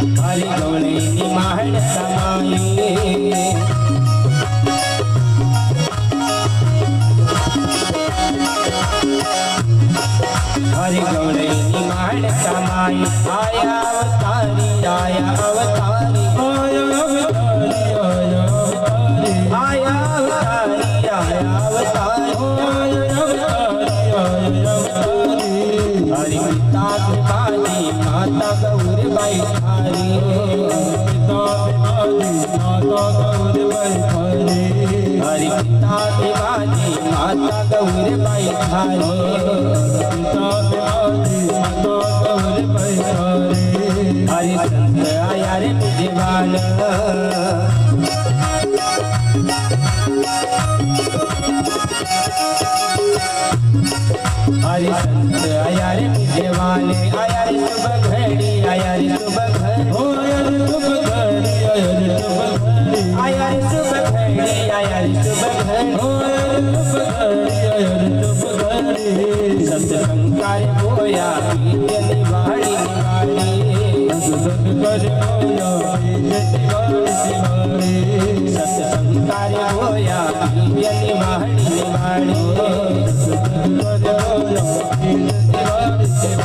हरि गौड़ी निमाहण समाई हरि गौड़ी निमाहण समाई आया अवतारी आया अवतारी आया अवतारी आया अवतारी आया अवतारी हरि पिता भिवानी माता गौरबाई थारी हरि पिता भिवानी माता गौरबाई थारी हरि संत आया रे विजयवान हरि संत आया रे विजयवान आया रे शुभ घड़ी आया रे शुभ घड़ी हो आया रे शुभ घड़ी आया रे शुभ घड़ी आया रे शुभ घड़ी हो आया रे शुभ घड़ी आया रे शुभ घड़ी सत्संगार होया पीते निवाड़ी निवाड़ी सत्संगार होया पीते निवाड़ी सत्संगार होया पीते निवाड़ी निवाड़ी सत्संगार होया